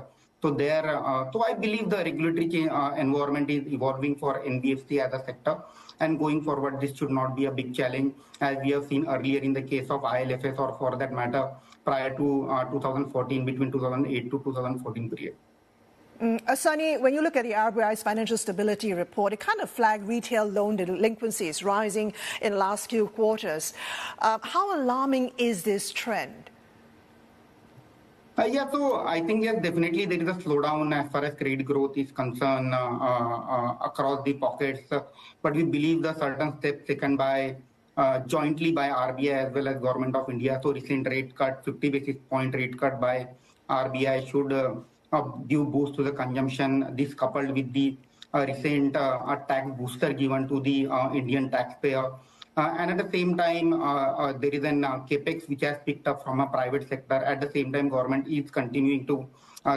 Speaker 8: So I believe the regulatory environment is evolving for NBFC as a sector, and going forward, this should not be a big challenge, as we have seen earlier in the case of ILFS, or for that matter, prior to 2014, between 2008 to 2014 period.
Speaker 1: Sunny, when you look at the RBI's financial stability report, it kind of flagged retail loan delinquencies rising in the last few quarters. How alarming is this trend?
Speaker 8: Yeah, so I think, yes, definitely there is a slowdown as far as credit growth is concerned across the pockets. But we believe the certain steps taken by jointly by RBI as well as Government of India, so recent rate cut, 50 basis point rate cut by RBI should give boost to the consumption. This coupled with the recent tax booster given to the Indian taxpayer. And at the same time, there is an capex which has picked up from a private sector. At the same time, government is continuing to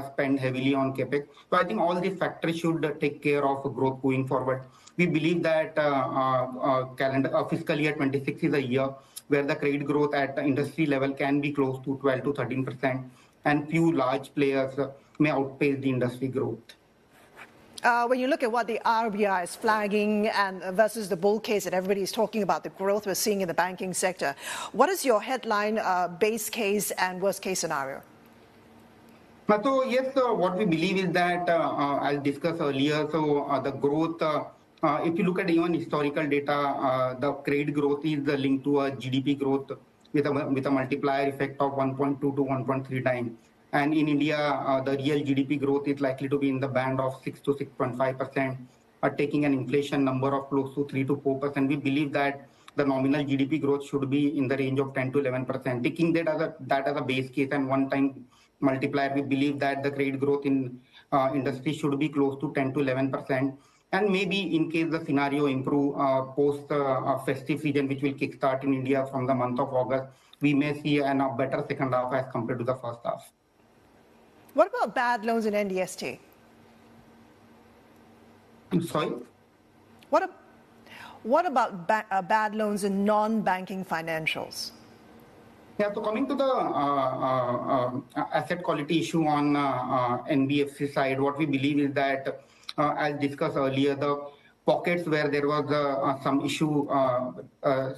Speaker 8: spend heavily on capex. So I think all these factors should take care of growth going forward. We believe that fiscal year 26 is a year where the credit growth at the industry level can be close to 12 to 13%, and few large players may outpace the industry growth.
Speaker 1: When you look at what the RBI is flagging and versus the bull case that everybody is talking about, the growth we're seeing in the banking sector, what is your headline base case and worst case scenario?
Speaker 8: So yes, what we believe is that, as discussed earlier, so the growth, if you look at even historical data, the credit growth is linked to a GDP growth with a multiplier effect of 1.2 to 1.3 times. And in India, the real GDP growth is likely to be in the band of 6 to 6.5%, taking an inflation number of close to 3 to 4%. We believe that the nominal GDP growth should be in the range of 10 to 11%. Taking that as a base case and one-time multiplier, we believe that the credit growth in industry should be close to 10 to 11%. And maybe in case the scenario improve post festive season, which will kickstart in India from the month of August, we may see a better second half as compared to the first half.
Speaker 1: What about bad loans in NDST?
Speaker 8: I'm sorry?
Speaker 1: What about bad loans in non-banking financials?
Speaker 8: Yeah, so coming to the asset quality issue on NBFC side, what we believe is that, as discussed earlier, the pockets where there was some issue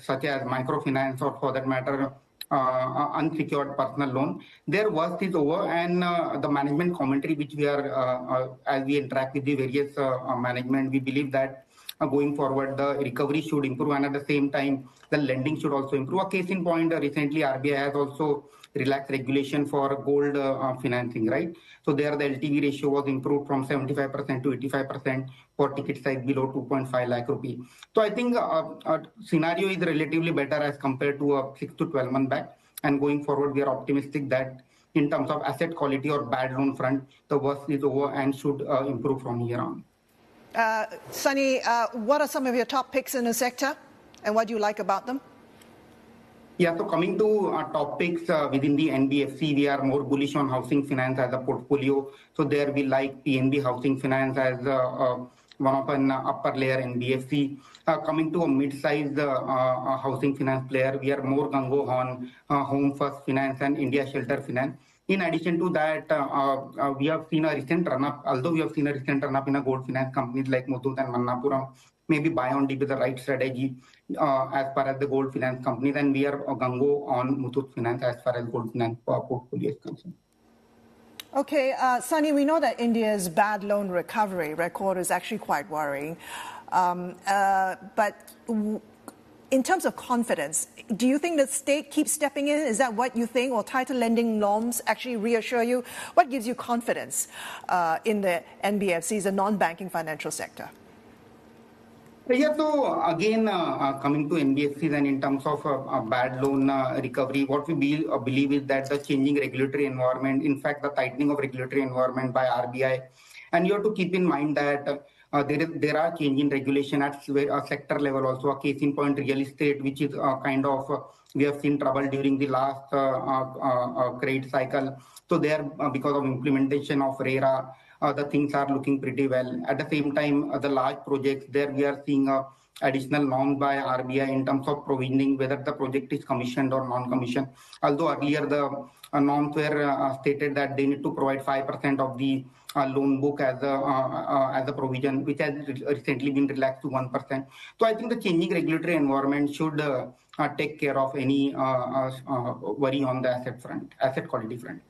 Speaker 8: such as microfinance, or for that matter, unsecured personal loan, their worst is over, and the management commentary which we are, as we interact with the various management, we believe that going forward the recovery should improve, and at the same time the lending should also improve. A case in point, recently RBI has also relaxed regulation for gold financing, right? So there the LTV ratio was improved from 75% to 85% for ticket size below 2.5 lakh rupee. So I think scenario is relatively better as compared to 6 to 12 months back. And going forward, we are optimistic that in terms of asset quality or bad loan front, the worst is over and should improve from here on.
Speaker 1: Sunny, what are some of your top picks in the sector, and what do you like about them?
Speaker 8: Yeah, so coming to top picks within the NBFC, we are more bullish on housing finance as a portfolio. So there we like PNB Housing Finance as one of an upper layer NBFC. Coming to a mid-sized housing finance player, we are more gung-ho on Home First Finance and India Shelter Finance. In addition to that, we have seen a recent run-up, although we have seen a recent run-up in a gold finance companies like Muthoot and Manappuram. Maybe buy on dip is the right strategy as far as the gold finance companies, and we are gung-ho on Muthoot Finance as far as gold finance portfolio is concerned.
Speaker 1: Okay, Sunny, we know that India's bad loan recovery record is actually quite worrying. But in terms of confidence, do you think the state keeps stepping in? Is that what you think? Or tighter lending norms actually reassure you? What gives you confidence in the NBFCs, the non-banking financial sector?
Speaker 8: Yeah, so again, coming to NBFCs and in terms of bad loan recovery, what we believe is that the changing regulatory environment, in fact, the tightening of regulatory environment by RBI, and you have to keep in mind that there are changing regulation at a sector level also. A case in point, real estate, which is we have seen trouble during the last credit cycle. So there, because of implementation of RERA, the things are looking pretty well. At the same time, the large projects, there we are seeing additional norms by RBI in terms of provisioning, whether the project is commissioned or non-commissioned. Although earlier the norms were stated that they need to provide 5% of the loan book as a provision, which has recently been relaxed to 1%. So I think the changing regulatory environment should take care of any worry on the asset quality front.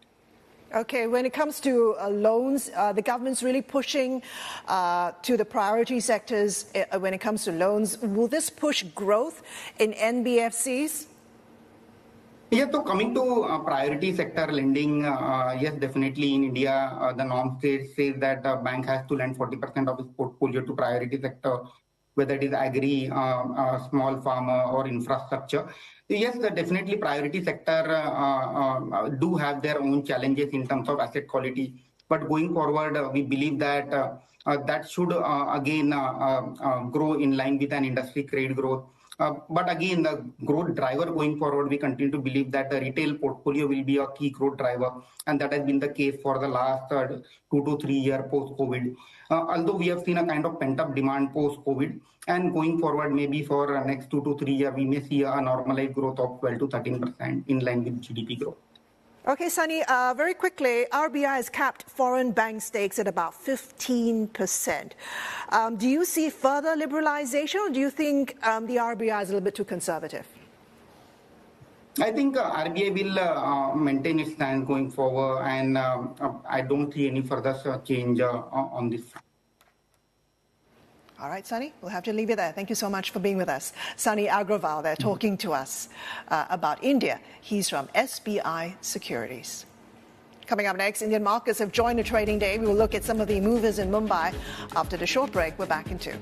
Speaker 1: Okay, when it comes to loans, the government's really pushing to the priority sectors when it comes to loans. Will this push growth in NBFCs?
Speaker 8: Yeah, so coming to priority sector lending, yes, definitely in India, the norm says that the bank has to lend 40% of its portfolio to priority sector, whether it is agri, small farmer or infrastructure. Yes, definitely priority sector do have their own challenges in terms of asset quality. But going forward, we believe that that should again grow in line with an industry credit growth. But again, the growth driver going forward, we continue to believe that the retail portfolio will be a key growth driver. And that has been the case for the last 2 to 3 years post-COVID. Although we have seen a kind of pent-up demand post-COVID, and going forward, maybe for next 2 to 3 years, we may see a normalized growth of 12 to 13% in line with GDP growth.
Speaker 1: Okay, Sunny, very quickly, RBI has capped foreign bank stakes at about 15%. Do you see further liberalization, or do you think the RBI is a little bit too conservative?
Speaker 8: I think RBI will maintain its stand going forward, and I don't see any further change on this front.
Speaker 1: All right, Sunny, we'll have to leave it there. Thank you so much for being with us. Sunny Agrawal there talking to us about India. He's from SBI Securities. Coming up next, Indian markets have joined the trading day. We will look at some of the movers in Mumbai. After the short break, we're back in 2.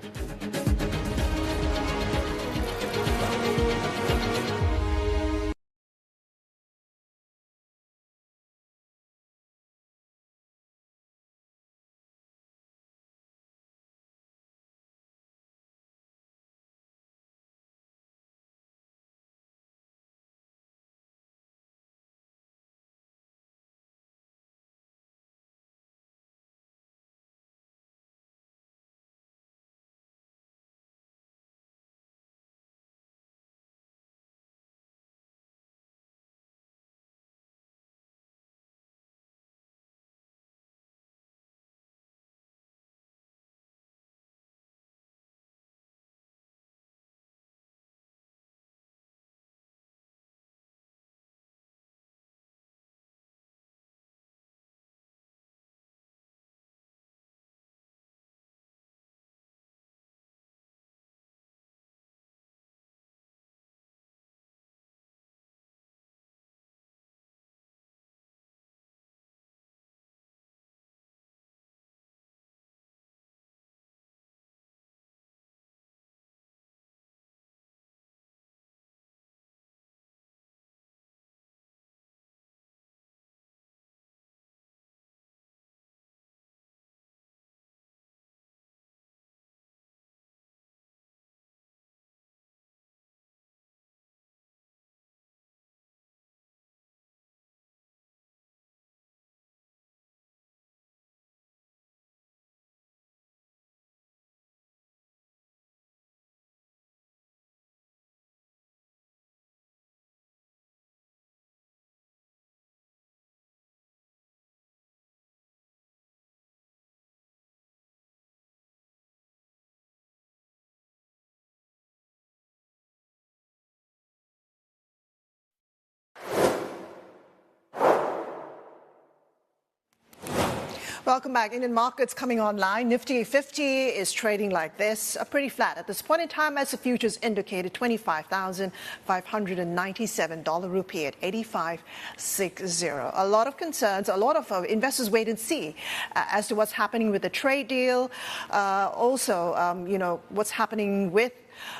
Speaker 1: Welcome back. Indian markets coming online. Nifty 50 is trading like this, pretty flat at this point in time as the futures indicated $25,597 rupee at 85.60. A lot of concerns, a lot of investors wait and see as to what's happening with the trade deal. What's happening with,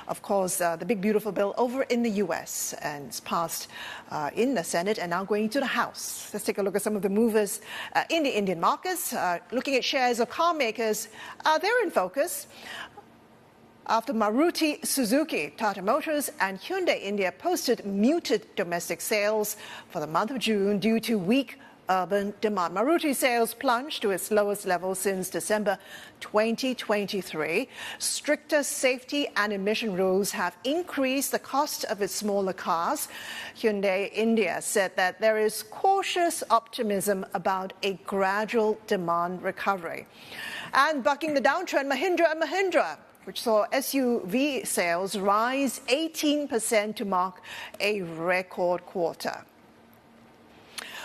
Speaker 1: of course, the big beautiful bill over in the U.S. and it's passed in the Senate and now going to the House. Let's take a look at some of the movers in the Indian markets. Looking at shares of car makers, they're in focus. After Maruti Suzuki, Tata Motors and Hyundai India posted muted domestic sales for the month of June due to weak urban demand. Maruti sales plunged to its lowest level since December 2023. Stricter safety and emission rules have increased the cost of its smaller cars. Hyundai India said that there is cautious optimism about a gradual demand recovery. And bucking the downtrend, Mahindra & Mahindra, which saw SUV sales rise 18% to mark a record quarter.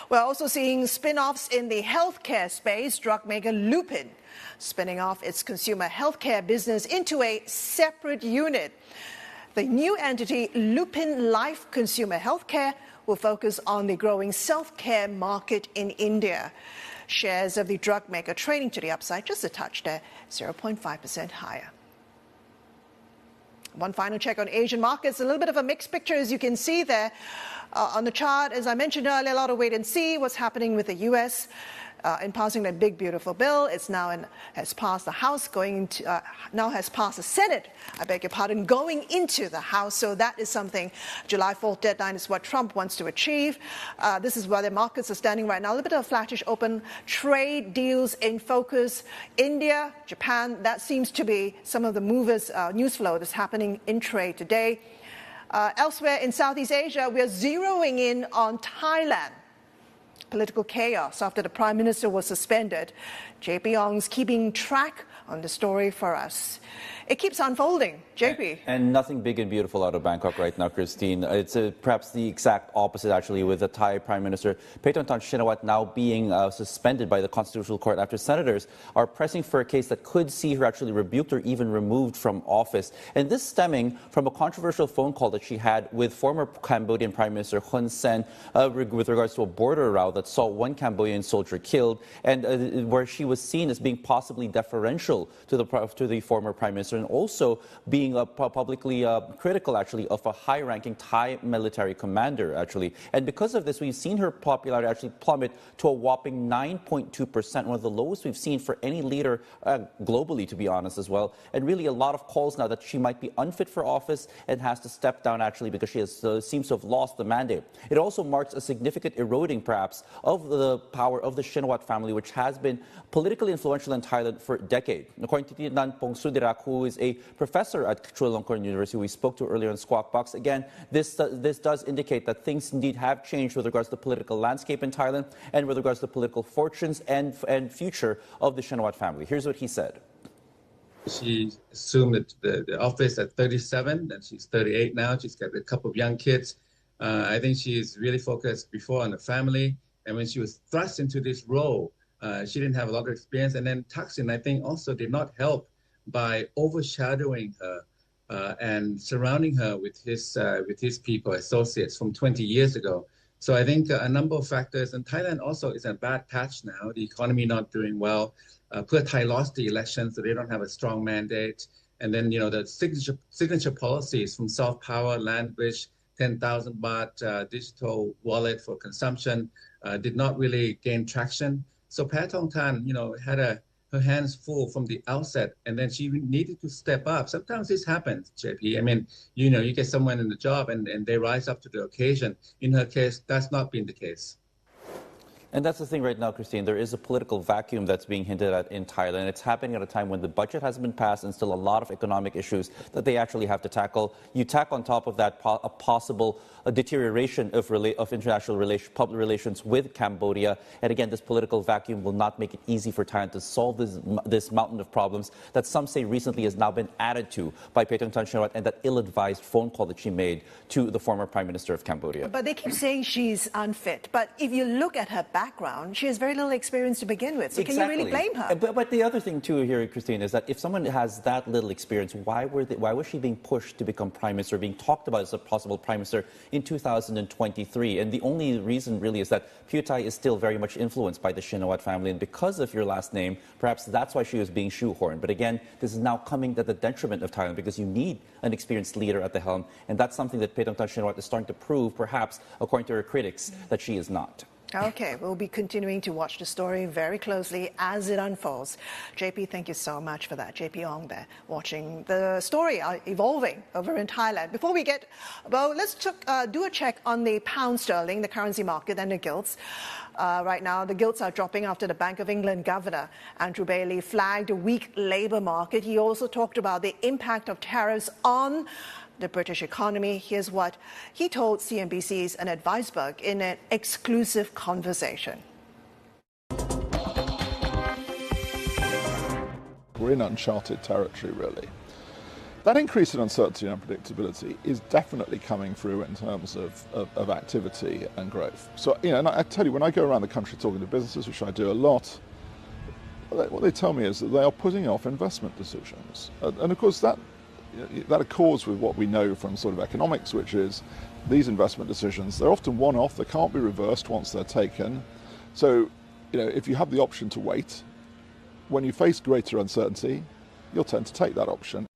Speaker 1: We're also seeing spin-offs in the healthcare space. Drug maker Lupin spinning off its consumer healthcare business into a separate unit. The new entity, Lupin Life Consumer Healthcare, will focus on the growing self-care market in India. Shares of the drug maker trading to the upside, just a touch there, 0.5% higher. One final check on Asian markets, a little bit of a mixed picture as you can see there. On the chart, as I mentioned earlier, a lot of wait and see what's happening with the U.S. In passing that big, beautiful bill. It's now has passed the House, now has passed the Senate, I beg your pardon, going into the House. So that is something, July 4th deadline is what Trump wants to achieve. This is where the markets are standing right now. A little bit of a flattish open. Trade deals in focus. India, Japan, that seems to be some of the movers, news flow that's happening in trade today. Elsewhere in Southeast Asia, we are zeroing in on Thailand. Political chaos after the Prime Minister was suspended. JP Ong's keeping track on the story for us. It keeps unfolding. JP.
Speaker 9: And nothing big and beautiful out of Bangkok right now, Christine. It's perhaps the exact opposite, actually, with the Thai Prime Minister Paetongtarn Shinawatra now being suspended by the Constitutional Court after senators are pressing for a case that could see her actually rebuked or even removed from office. And this stemming from a controversial phone call that she had with former Cambodian Prime Minister Hun Sen with regards to a border row that saw one Cambodian soldier killed, and where she was seen as being possibly deferential to the former Prime Minister, and also being publicly critical, actually, of a high-ranking Thai military commander, actually. And because of this, we've seen her popularity actually plummet to a whopping 9.2%, one of the lowest we've seen for any leader globally, to be honest, as well. And really a lot of calls now that she might be unfit for office and has to step down, actually, because she seems to have lost the mandate. It also marks a significant eroding, perhaps, of the power of the Shinawatra family, which has been politically influential in Thailand for decades. According to Nan Pong Sudirak, who is a professor at Chulalongkorn University, we spoke to earlier in Squawk Box. Again, this does indicate that things indeed have changed with regards to the political landscape in Thailand and with regards to the political fortunes and future of the Shinawatra family. Here's what he said.
Speaker 10: She assumed the office at 37, and she's 38 now. She's got a couple of young kids. I think she's really focused before on the family. And when she was thrust into this role, she didn't have a lot of experience. And then Thaksin, I think, also did not help by overshadowing her and surrounding her with his people, associates from 20 years ago. So I think a number of factors, and Thailand also is in a bad patch now. The economy not doing well. Pheu Thai lost the election, so they don't have a strong mandate. And then, the signature policies from soft power, land bridge, 10,000 baht digital wallet for consumption did not really gain traction. So Paetongtarn, had her hands full from the outset, and then she needed to step up. Sometimes this happens, JP. I mean, you get someone in the job and they rise up to the occasion. In her case, that's not been the case.
Speaker 9: And that's the thing right now, Christine. There is a political vacuum that's being hinted at in Thailand. It's happening at a time when the budget hasn't been passed and still a lot of economic issues that they actually have to tackle. You tack on top of that a possible deterioration of international public relations with Cambodia. And again, this political vacuum will not make it easy for Thailand to solve this mountain of problems that some say recently has now been added to by Paetongtarn Shinawatra and that ill-advised phone call that she made to the former Prime Minister of Cambodia.
Speaker 1: But they keep saying she's unfit. But if you look at her background, background, she has very little experience to begin with. So can you really blame her?
Speaker 9: But the other thing, too, here, Christine, is that if someone has that little experience, why was she being pushed to become prime minister, being talked about as a possible prime minister in 2023? And the only reason, really, is that Pheu Thai is still very much influenced by the Shinawatra family. And because of your last name, perhaps that's why she was being shoehorned. But again, this is now coming at the detriment of Thailand because you need an experienced leader at the helm. And that's something that Paetongtarn Shinawatra is starting to prove, perhaps, according to her critics, that she is not.
Speaker 1: Okay, we'll be continuing to watch the story very closely as it unfolds. JP, thank you so much for that. JP Ong there, watching the story evolving over in Thailand. Before we get, well, let's do a check on the pound sterling, the currency market, and the gilts. Right now, the gilts are dropping after the Bank of England Governor Andrew Bailey flagged a weak labour market. He also talked about the impact of tariffs on the British economy. Here's what he told CNBC's Annette Weisberg in an exclusive conversation.
Speaker 11: We're in uncharted territory, really. That increase in uncertainty and unpredictability is definitely coming through in terms of activity and growth. So, and I tell you, when I go around the country talking to businesses, which I do a lot, what they tell me is that they are putting off investment decisions. And of course, that accords with what we know from sort of economics, which is these investment decisions, they're often one-off, they can't be reversed once they're taken. So, if you have the option to wait, when you face greater uncertainty, you'll tend to take that option.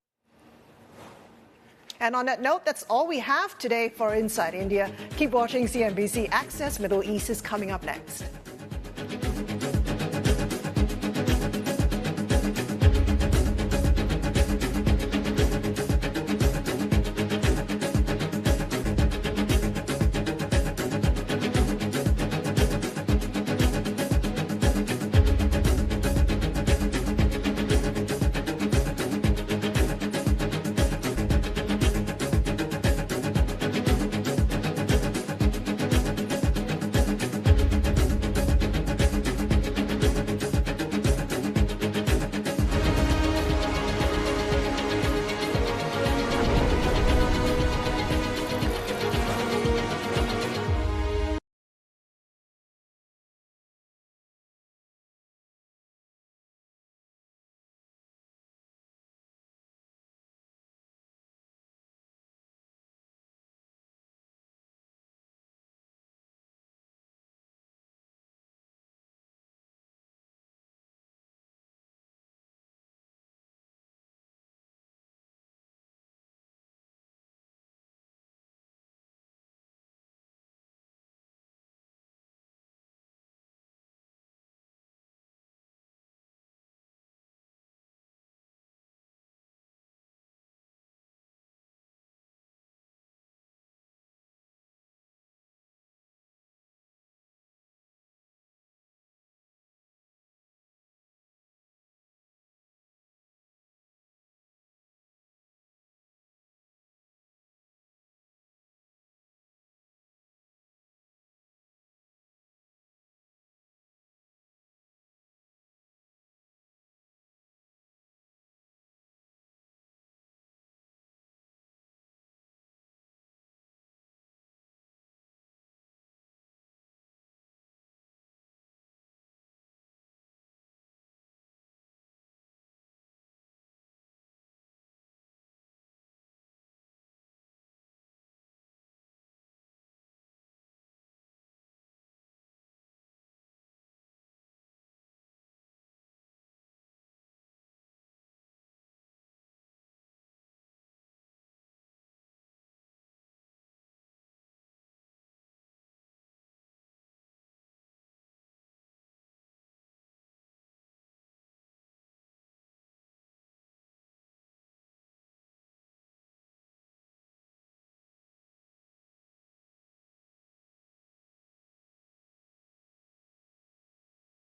Speaker 1: And on that note, that's all we have today for Inside India. Keep watching CNBC. Access Middle East is coming up next.